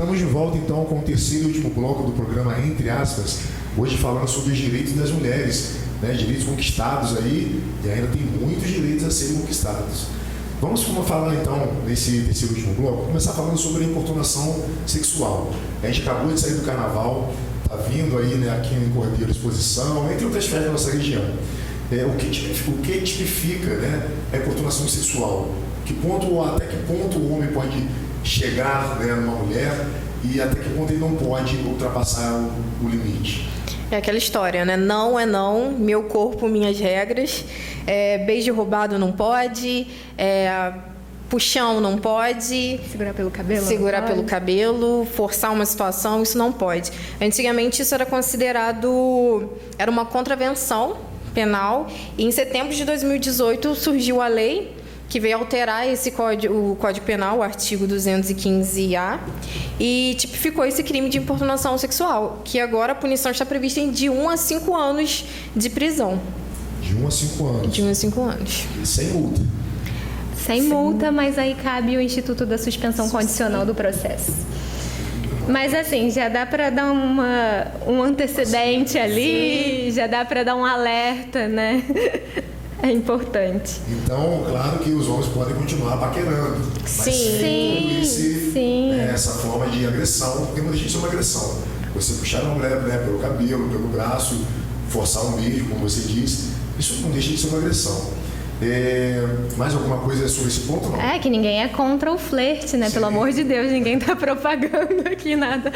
Estamos de volta então com o terceiro e último bloco do programa Entre Aspas, hoje falando sobre os direitos das mulheres, né? Direitos conquistados aí, e ainda tem muitos direitos a serem conquistados. Vamos falar então, nesse terceiro e último bloco, começar falando sobre a importunação sexual. A gente acabou de sair do carnaval, está vindo aí, né, aqui em Cordeiro Exposição, entre outras festas da nossa região. O que tipifica, né, a importunação sexual? Até que ponto o homem pode chegar, né, numa mulher e até que ponto ele não pode ultrapassar o limite? É aquela história, né? Não é não, meu corpo, minhas regras. Beijo roubado não pode, puxão não pode. Segurar pelo cabelo? Segurar pelo cabelo, forçar uma situação, isso não pode. Antigamente isso era considerado, era uma contravenção penal, e em setembro de 2018 surgiu a lei que veio alterar o Código Penal, o artigo 215-A, e tipificou esse crime de importunação sexual, que agora a punição está prevista de 1 a 5 anos de prisão. De 1 a 5 anos? De 1 a 5 anos. E sem multa? Sem multa, mas aí cabe o Instituto da Suspensão Condicional do processo. Mas assim, já dá para dar um antecedente ali, já dá para dar um alerta, né? É importante. Então, claro que os homens podem continuar paquerando. Sim. Essa forma de agressão, porque não deixa de ser uma agressão. Você puxar uma mulher, né, pelo cabelo, pelo braço, forçar um beijo, como você disse, isso não deixa de ser uma agressão. Mais alguma coisa sobre esse ponto, não? Que ninguém é contra o flerte, né? Sim. Pelo amor de Deus, ninguém tá propagando aqui nada.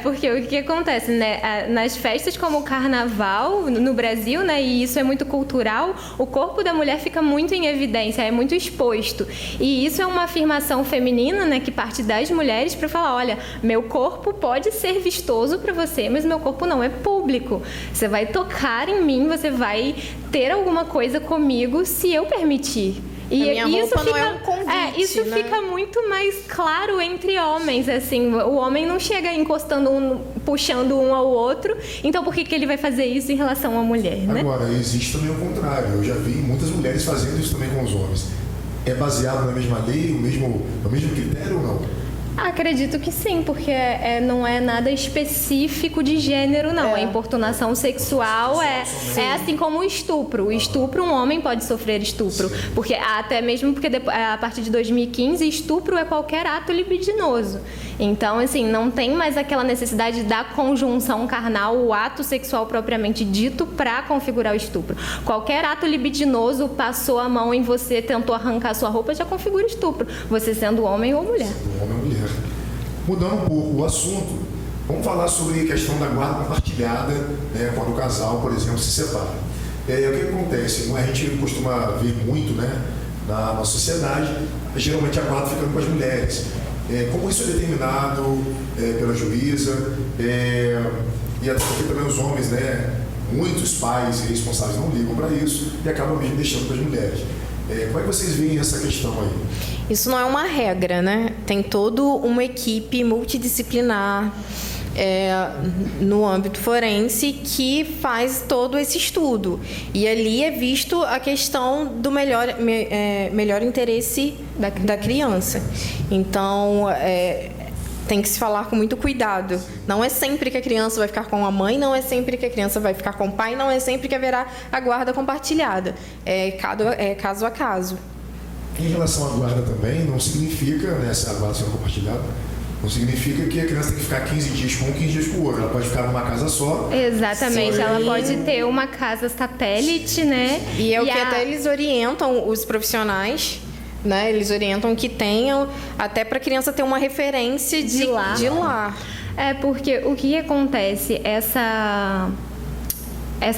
Porque o que acontece, né? Nas festas como o carnaval no Brasil, né? E isso é muito cultural, o corpo da mulher fica muito em evidência, é muito exposto. E isso é uma afirmação feminina, né? Que parte das mulheres para falar, olha, meu corpo pode ser vistoso para você, mas meu corpo não é público. Você vai tocar em mim, você vai ter alguma coisa comigo se eu permitir. E isso fica, não é um convite, isso né? Fica muito mais claro entre homens, assim, o homem não chega encostando puxando um ao outro, então por que ele vai fazer isso em relação à mulher, né? Agora, existe também o contrário, eu já vi muitas mulheres fazendo isso também com os homens. É baseado na mesma lei, no mesmo critério ou não? Acredito que sim, porque não é nada específico de gênero, não. A importunação sexual é assim como o estupro. O estupro, um homem pode sofrer estupro. Porque, até mesmo porque a partir de 2015, estupro é qualquer ato libidinoso. Então, assim, não tem mais aquela necessidade da conjunção carnal, o ato sexual propriamente dito, para configurar o estupro. Qualquer ato libidinoso, passou a mão em você, tentou arrancar sua roupa, já configura estupro. Você sendo homem ou mulher. Homem ou mulher. Mudando um pouco o assunto, vamos falar sobre a questão da guarda compartilhada, né, quando o casal, por exemplo, se separa. O que acontece? A gente costuma ver muito, né, na nossa sociedade, geralmente a guarda fica com as mulheres. Como isso é determinado pela juíza, e até porque também os homens, né, muitos pais e responsáveis não ligam para isso e acabam mesmo deixando para as mulheres. Como é que vocês veem essa questão aí? Isso não é uma regra, né? Tem toda uma equipe multidisciplinar no âmbito forense que faz todo esse estudo. E ali é visto a questão do melhor interesse da criança. Então, tem que se falar com muito cuidado. Não é sempre que a criança vai ficar com a mãe, não é sempre que a criança vai ficar com o pai, não é sempre que haverá a guarda compartilhada. É caso a caso. Em relação à guarda também, não significa, né, a guarda sendo compartilhada, não significa que a criança tem que ficar 15 dias com um, 15 dias com o outro. Ela pode ficar numa casa só. Exatamente, ela pode ter uma casa satélite, né? E é o que até eles orientam os profissionais, né? Eles orientam que tenham, até para a criança ter uma referência de lar. Porque o que acontece, essa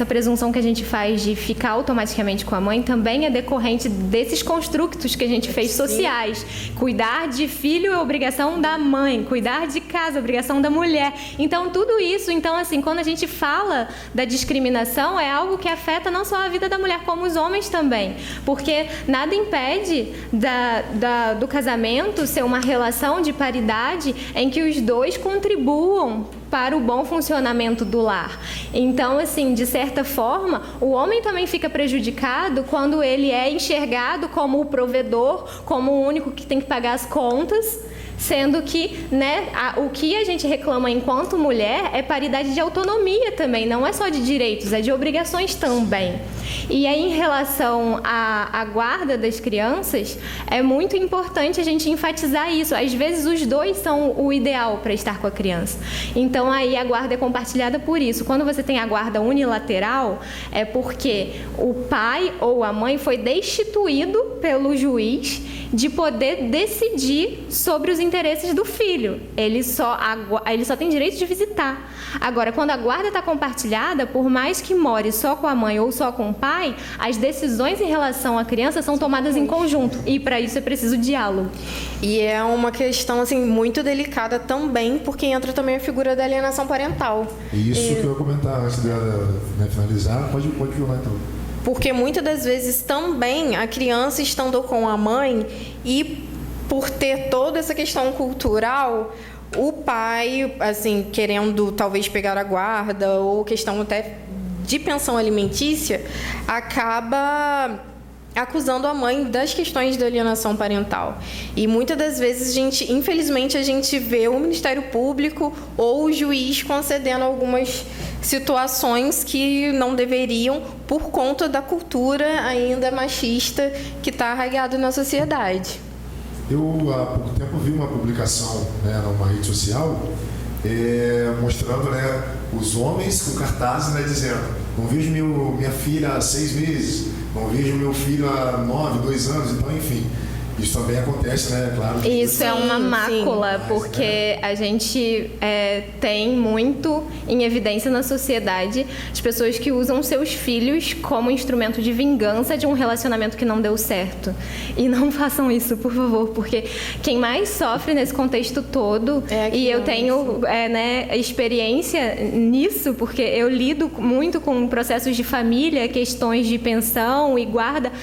presunção que a gente faz de ficar automaticamente com a mãe também é decorrente desses construtos que a gente fez sociais. Cuidar de filho é obrigação da mãe, cuidar de casa é obrigação da mulher. Então, tudo isso, assim, quando a gente fala da discriminação, é algo que afeta não só a vida da mulher, como os homens também. Porque nada impede do casamento ser uma relação de paridade em que os dois contribuam para o bom funcionamento do lar. Então, assim, de certa forma, o homem também fica prejudicado quando ele é enxergado como o provedor, como o único que tem que pagar as contas, sendo que, né, o que a gente reclama enquanto mulher é paridade de autonomia também, não é só de direitos, é de obrigações também. E aí, em relação à guarda das crianças, é muito importante a gente enfatizar isso. Às vezes, os dois são o ideal para estar com a criança. Então, aí a guarda é compartilhada por isso. Quando você tem a guarda unilateral, é porque o pai ou a mãe foi destituído pelo juiz de poder decidir sobre os interesses do filho. Ele só tem direito de visitar. Agora, quando a guarda está compartilhada, por mais que more só com a mãe ou só com o pai, as decisões em relação à criança são tomadas em conjunto. E para isso é preciso diálogo. E é uma questão assim, muito delicada também, porque entra também a figura da alienação parental. Isso que eu ia comentar antes dela, né, finalizar. Pode falar então. Porque muitas das vezes também a criança estando com a mãe e por ter toda essa questão cultural, o pai, assim, querendo talvez pegar a guarda ou questão até de pensão alimentícia, acaba acusando a mãe das questões de alienação parental. E muitas das vezes, infelizmente, a gente vê o Ministério Público ou o juiz concedendo algumas situações que não deveriam por conta da cultura ainda machista que está arraigada na sociedade. Eu, há pouco tempo, vi uma publicação, né, numa rede social mostrando, né, os homens com cartazes, né, dizendo: não vejo minha filha há 6 meses, não vejo meu filho há 9, 2 anos, então, enfim. Isso também acontece, né? Claro. Isso é uma mácula, porque a gente tem muito em evidência na sociedade as pessoas que usam seus filhos como instrumento de vingança de um relacionamento que não deu certo. E não façam isso, por favor, porque quem mais sofre nesse contexto todo, e eu tenho experiência nisso, porque eu lido muito com processos de família, questões de pensão e guarda,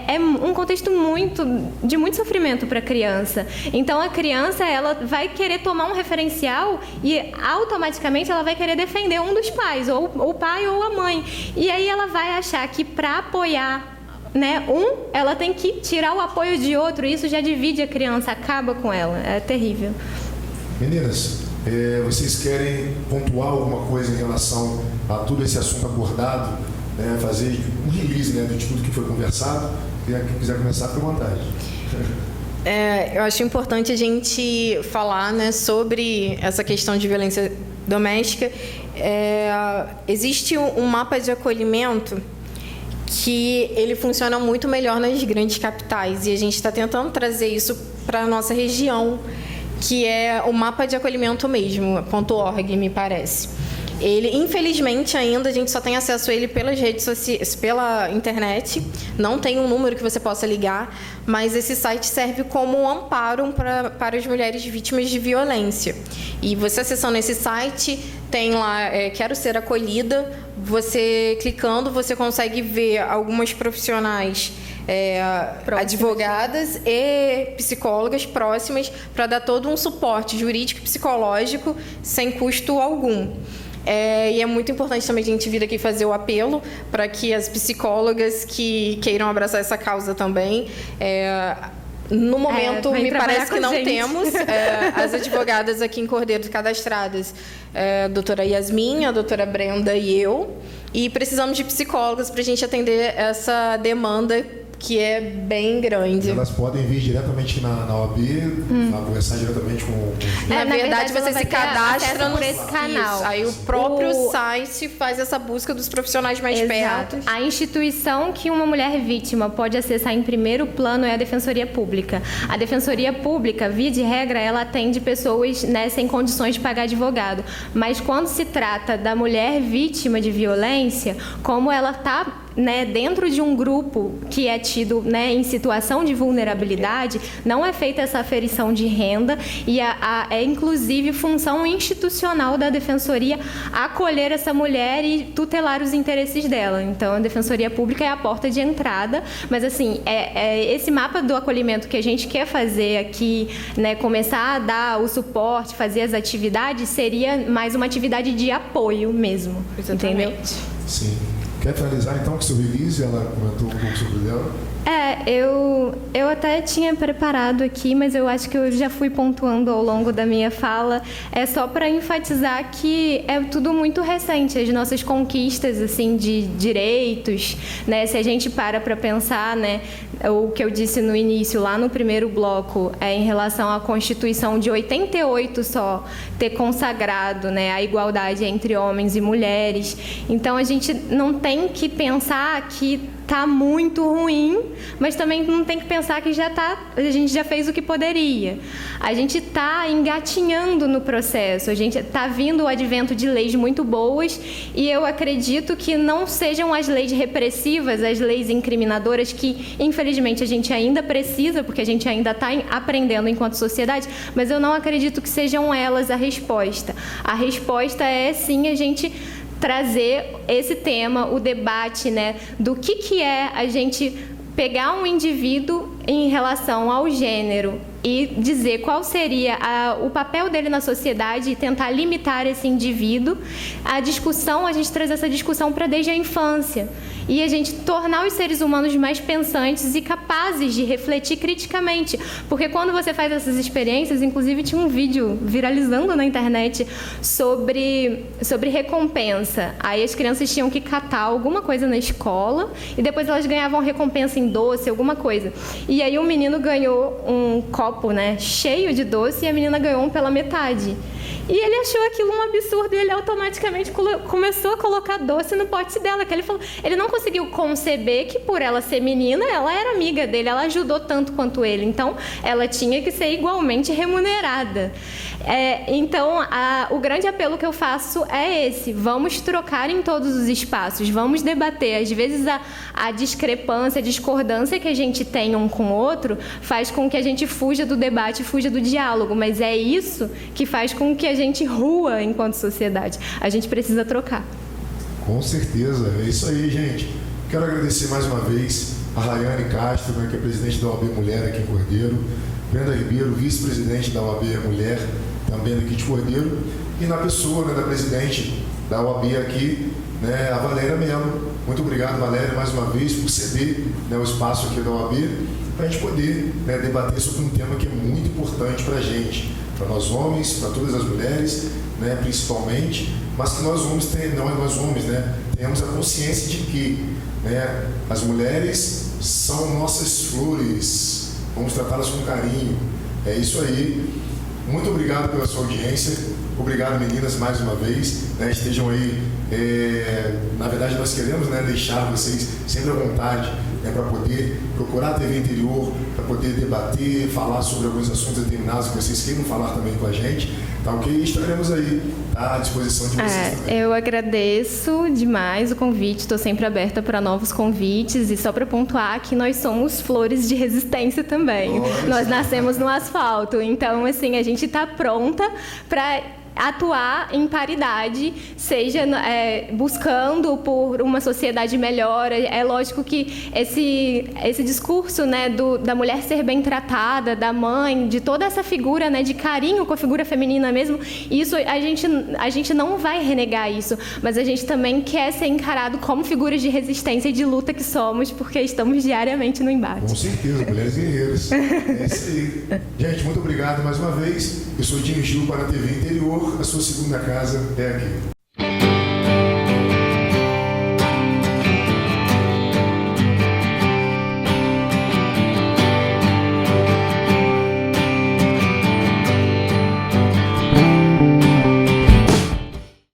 é um contexto de muito sofrimento para a criança. Então, a criança, ela vai querer tomar um referencial e automaticamente ela vai querer defender um dos pais, ou o pai ou a mãe. E aí ela vai achar que para apoiar, né, ela tem que tirar o apoio de outro, e isso já divide a criança, acaba com ela. É terrível. Meninas, vocês querem pontuar alguma coisa em relação a todo esse assunto abordado, né, fazer um release, né, de tudo que foi conversado? Quem quiser começar, fique à vontade. Eu acho importante a gente falar, né, sobre essa questão de violência doméstica. Existe um mapa de acolhimento que ele funciona muito melhor nas grandes capitais, e a gente está tentando trazer isso para a nossa região, que é o mapa de acolhimento mesmo, .org, me parece. Ele, infelizmente, ainda a gente só tem acesso a ele pelas redes sociais, pela internet. Não tem um número que você possa ligar, mas esse site serve como um amparo para as mulheres vítimas de violência. E você acessando esse site, tem lá, quero ser acolhida. Você clicando, você consegue ver algumas profissionais, advogadas e psicólogas próximas, para dar todo um suporte jurídico e psicológico sem custo algum. E é muito importante também a gente vir aqui fazer o apelo para que as psicólogas que queiram abraçar essa causa também, no momento me parece que não temos as advogadas aqui em Cordeiro cadastradas, a doutora Yasmin, a doutora Brenda e eu, e precisamos de psicólogas para a gente atender essa demanda que é bem grande. Elas podem vir diretamente na OAB, conversar diretamente com na verdade, você se cadastra por esse canal. Isso. Aí o próprio site faz essa busca dos profissionais mais perto. A instituição que uma mulher vítima pode acessar em primeiro plano é a Defensoria Pública. A Defensoria Pública, via de regra, ela atende pessoas, né, sem condições de pagar advogado. Mas quando se trata da mulher vítima de violência, como ela está, né, dentro de um grupo que é tido, né, em situação de vulnerabilidade, não é feita essa aferição de renda, e é inclusive função institucional da Defensoria acolher essa mulher e tutelar os interesses dela. Então, a Defensoria Pública é a porta de entrada, mas assim, esse mapa do acolhimento que a gente quer fazer aqui, né, começar a dar o suporte, fazer as atividades, seria mais uma atividade de apoio mesmo. Exatamente. Entendeu? Sim. Quer finalizar então com o seu release? Ela comentou um pouco sobre ela. Eu até tinha preparado aqui, mas eu acho que eu já fui pontuando ao longo da minha fala. É só para enfatizar que é tudo muito recente, as nossas conquistas assim de direitos, né? Se a gente para pensar, né, o que eu disse no início, lá no primeiro bloco, em relação à Constituição de 88 só ter consagrado, né, a igualdade entre homens e mulheres. Então a gente não tem que pensar que está muito ruim, mas também não tem que pensar que a gente já fez o que poderia. A gente está engatinhando no processo, a gente está vindo o advento de leis muito boas e eu acredito que não sejam as leis repressivas, as leis incriminadoras que, infelizmente, a gente ainda precisa, porque a gente ainda está aprendendo enquanto sociedade, mas eu não acredito que sejam elas a resposta. A resposta é, sim, a gente trazer esse tema, o debate, né, do que é a gente pegar um indivíduo em relação ao gênero e dizer qual seria o papel dele na sociedade e tentar limitar esse indivíduo. A gente traz essa discussão para desde a infância e a gente tornar os seres humanos mais pensantes e capazes de refletir criticamente, porque quando você faz essas experiências, inclusive tinha um vídeo viralizando na internet sobre recompensa. Aí as crianças tinham que catar alguma coisa na escola e depois elas ganhavam recompensa em doce, alguma coisa. E aí o menino ganhou um copo, né, cheio de doce e a menina ganhou um pela metade. E ele achou aquilo um absurdo e ele automaticamente começou a colocar doce no pote dela. Que ele não conseguiu conceber que, por ela ser menina, ela era amiga dele, ela ajudou tanto quanto ele. Então, ela tinha que ser igualmente remunerada. Então, o grande apelo que eu faço é esse. Vamos trocar em todos os espaços, vamos debater. Às vezes, a discrepância, a discordância que a gente tem um com o outro faz com que a gente fuja do debate, fuja do diálogo. Mas é isso que faz com que a gente rua enquanto sociedade. A gente precisa trocar. Com certeza, é isso aí, gente. Quero agradecer mais uma vez a Rayane Castro, né, que é presidente da OAB Mulher aqui em Cordeiro, Brenda Ribeiro, vice-presidente da OAB Mulher, também aqui de Cordeiro, e na pessoa, né, da presidente da OAB aqui, né, a Valéria Melo. Muito obrigado, Valéria, mais uma vez, por ceder, né, o espaço aqui da OAB, para a gente poder, né, debater sobre um tema que é muito importante para a gente, para nós homens, para todas as mulheres, né, principalmente, mas que nós homens, tenhamos a consciência de que, né, as mulheres são nossas flores, vamos tratá-las com carinho. É isso aí. Muito obrigado pela sua audiência. Obrigado, meninas, mais uma vez. Né, estejam aí. Na verdade, nós queremos, né, deixar vocês sempre à vontade, né, para poder procurar a TV Interior, para poder debater, falar sobre alguns assuntos determinados que vocês queiram falar também com a gente. Tá ok? Estaremos aí, tá, à disposição de vocês também. Eu agradeço demais o convite, estou sempre aberta para novos convites e só para pontuar que nós somos flores de resistência também. Nós nascemos no asfalto, então assim, a gente está pronta para atuar em paridade, seja buscando por uma sociedade melhor. É lógico que esse discurso, né, da mulher ser bem tratada, da mãe, de toda essa figura, né, de carinho com a figura feminina mesmo, isso a gente não vai renegar isso, mas a gente também quer ser encarado como figuras de resistência e de luta que somos, porque estamos diariamente no embate. Com certeza, mulheres guerreiras. É isso aí. Gente, muito obrigado mais uma vez. Eu sou Dinho Gil para a TV Interior. A sua segunda casa é aqui.